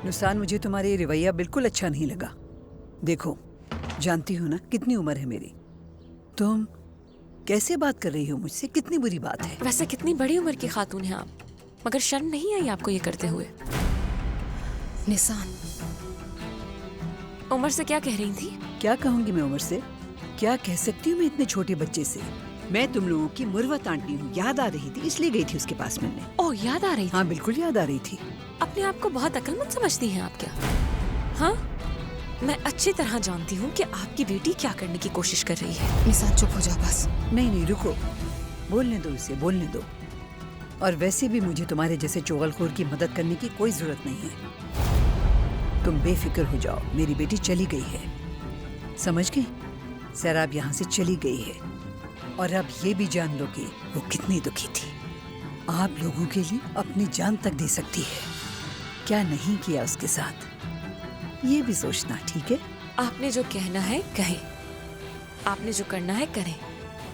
नुकसान, मुझे तुम्हारा ये रवैया बिल्कुल अच्छा नहीं लगा। देखो, जानती हो ना कितनी उम्र है मेरी। तुम कैसे बात कर रही हो मुझसे? कितनी बुरी बात है। वैसे कितनी बड़ी उम्र की खातून है आप, मगर शर्म नहीं आई आपको ये करते हुए? निसान, उमर से क्या कह रही थी? क्या कहूंगी मैं उमर से? क्या कह सकती हूँ मैं इतने छोटे बच्चे से? मैं तुम लोगों की मुर्वत आंटी हूँ, याद आ रही थी इसलिए गई थी उसके पास मिलने। ओह, याद आ रही थी? हाँ बिल्कुल याद आ रही थी। अपने आप को बहुत अक्लमंद समझती हैं आप क्या? हाँ, मैं अच्छी तरह जानती हूँ कि आपकी बेटी क्या करने की कोशिश कर रही है। निसान चुप हो जाओ बस। नहीं नहीं रुको, बोलने दो इसे, बोलने दो। और वैसे भी मुझे तुम्हारे जैसे चुगलखोर की मदद करने की कोई जरूरत नहीं है। तुम बेफिक्र हो जाओ, मेरी बेटी चली गई है, समझ गई? सैराब यहाँ से चली गई है और अब ये भी जान लो कि वो कितनी दुखी थी। आप लोगों के लिए अपनी जान तक दे सकती है। क्या नहीं किया उसके साथ, ये भी सोचना, ठीक है? आपने जो कहना है कहें, आपने जो करना है करें,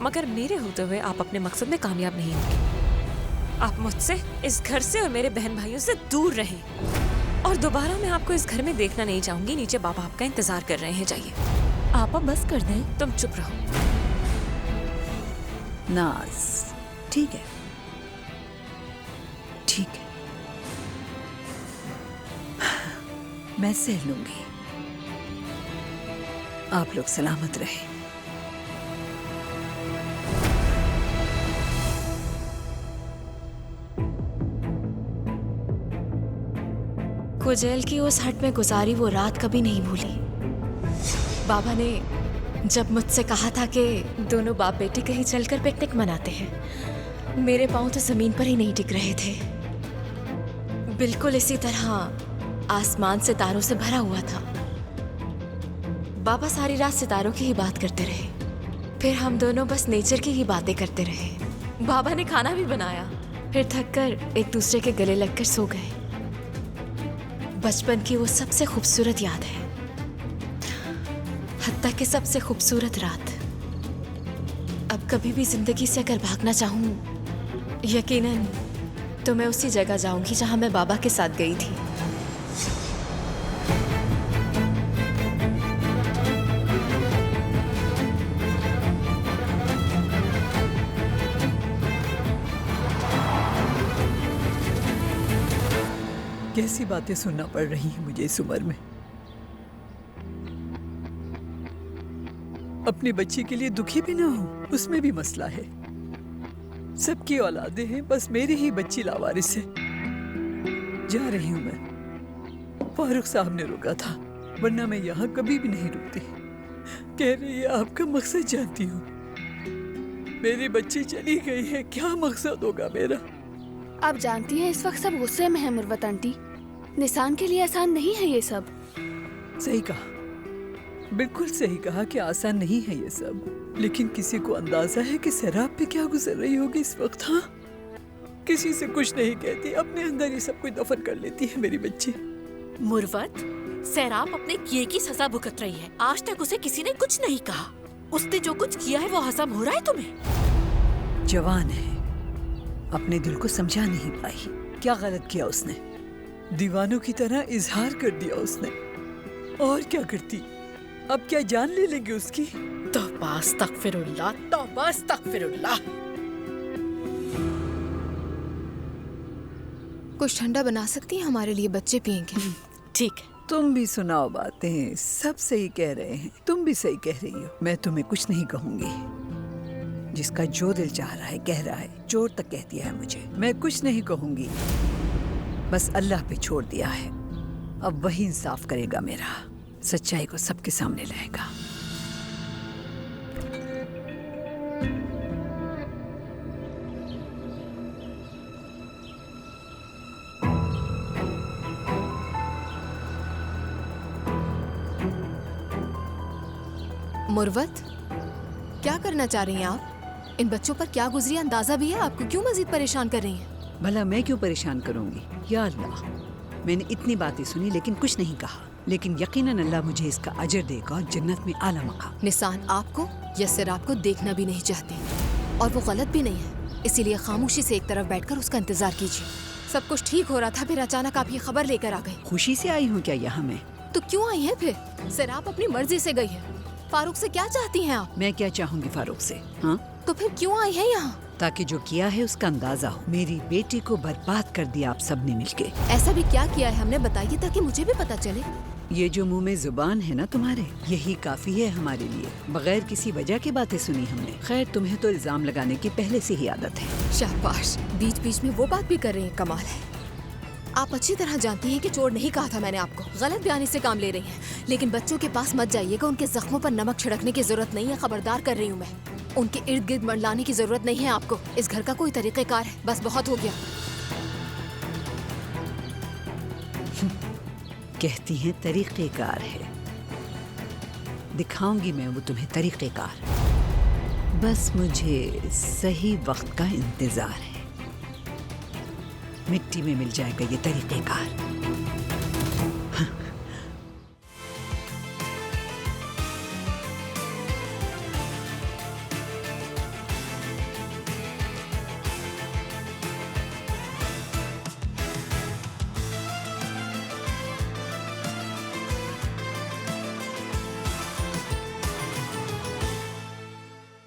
मगर मेरे होते हुए आप अपने मकसद में कामयाब नहीं होंगे। आप मुझसे, इस घर से और मेरे बहन भाइयों से दूर रहें। और दोबारा मैं आपको इस घर में देखना नहीं चाहूंगी। नीचे बाबा आपका इंतजार कर रहे हैं, जाइए। आपा बस कर दें। तुम चुप रहो। नाज, ठीक है ठीक है, मैं सह लूंगी। आप लोग सलामत रहे। कुजेल की उस हट में गुजारी वो रात कभी नहीं भूली। बाबा ने जब मुझसे कहा था कि दोनों बाप बेटी कहीं चलकर पिकनिक मनाते हैं, मेरे पांव तो जमीन पर ही नहीं टिक रहे थे। बिल्कुल इसी तरह आसमान सितारों से भरा हुआ था। बाबा सारी रात सितारों की ही बात करते रहे, फिर हम दोनों बस नेचर की ही बातें करते रहे। बाबा ने खाना भी बनाया, फिर थककर एक दूसरे के गले लगकर सो गए। बचपन की वो सबसे खूबसूरत याद है, हत्ता कि सबसे खूबसूरत रात। अब कभी भी जिंदगी से अगर भागना चाहूं, यकीनन तो मैं उसी जगह जाऊंगी जहां मैं बाबा के साथ गई थी। कैसी बातें सुनना पड़ रही हैं मुझे इस उम्र में। अपनी बच्ची के लिए दुखी भी ना हो, उसमें भी मसला है। सबकी औलादें हैं, बस मेरी ही बच्ची लावारिस है। जा रही हूं मैं। फारूक साहब ने रोका था, वरना मैं यहाँ कभी भी नहीं रुकती। कह रही है आपका मकसद जानती हूँ। मेरी बच्ची चली गई है, क्या मकसद होगा मेरा? आप जानती हैं इस वक्त सब गुस्से में है मुर्वत आंटी। निसान के लिए आसान नहीं है ये सब। सही कहा, बिल्कुल सही कहा कि आसान नहीं है ये सब। लेकिन किसी को अंदाजा है कि सैराब पे क्या गुजर रही होगी इस वक्त? हाँ, किसी से कुछ नहीं कहती, अपने अंदर ये सब कुछ दफन कर लेती है मेरी बच्ची। मुर्वत, सैराब अपने किए की सजा भुगत रही है। आज तक उसे किसी ने कुछ नहीं कहा। उसने जो कुछ किया है वो हजम हो रहा है तुम्हें? जवान है, अपने दिल को समझा नहीं पाई। क्या गलत किया उसने? दीवानों की तरह इजहार कर दिया उसने। और क्या करती? अब क्या जान ले लेंगे उसकी? तौबा अस्तगफिरुल्लाह, तौबा अस्तगफिरुल्लाह। कुछ ठंडा बना सकती हैं हमारे लिए, बच्चे पियेंगे। ठीक है। तुम भी सुनाओ बातें, सब सही कह रहे हैं, तुम भी सही कह रही हो। मैं तुम्हें कुछ नहीं कहूंगी। जिसका जो दिल चाह रहा है कह रहा है, चोर तक कह दिया है मुझे। मैं कुछ नहीं कहूंगी, बस अल्लाह पे छोड़ दिया है। अब वही इंसाफ करेगा मेरा, सच्चाई को सबके सामने लाएगा। मुर्वत, क्या करना चाह रही हैं आप? इन बच्चों पर क्या गुजरी अंदाजा भी है आपको? क्यों मजीद परेशान कर रही हैं? भला मैं क्यों परेशान करूंगी? या अल्लाह, मैंने इतनी बातें सुनी लेकिन कुछ नहीं कहा। लेकिन यकीनन अल्लाह मुझे इसका अजर देगा और जन्नत में आला मकाम। निसान आपको या सैराब को देखना भी नहीं चाहते, और वो गलत भी नहीं है, इसीलिए खामोशी से एक तरफ बैठकर उसका इंतजार कीजिए। सब कुछ ठीक हो रहा था, फिर अचानक आप ये खबर लेकर आ गई। खुशी से आई हूँ क्या यहाँ मैं? तो क्यों आई हैं फिर? सैराब अपनी मर्जी से गई है। फारूक से क्या चाहती हैं आप? मैं क्या चाहूंगी फारूक से? हाँ, तो फिर क्यों आई हैं यहाँ? ताकि जो किया है उसका अंदाजा हो। मेरी बेटी को बर्बाद कर दिया आप सबने मिलके। ऐसा भी क्या किया है हमने, बताइए ताकि मुझे भी पता चले। ये जो मुंह में जुबान है ना तुम्हारे, यही काफी है हमारे लिए। बगैर किसी वजह की बातें सुनी हमने। खैर, तुम्हें तो इल्जाम लगाने की पहले से ही आदत है। शाबाश, बीच बीच में वो बात भी कर रही हैं, कमाल है। आप अच्छी तरह जानती हैं कि चोर नहीं कहा था मैंने आपको। गलत बयानी से काम ले रही हैं। लेकिन बच्चों के पास मत जाइएगा, उनके जख्मों पर नमक छिड़कने की जरूरत नहीं है, खबरदार कर रही हूँ मैं। उनके इर्द गिर्द मंडलाने की जरूरत नहीं है आपको। इस घर का कोई तरीक़ेकार है, बस बहुत हो गया। कहती हैं तरीक़ेकार है, दिखाऊंगी मैं वो तुम्हें तरीक़ेकार। बस मुझे सही वक्त का इंतजार है। मिट्टी में मिल जाएगा ये तरीक़ेकार।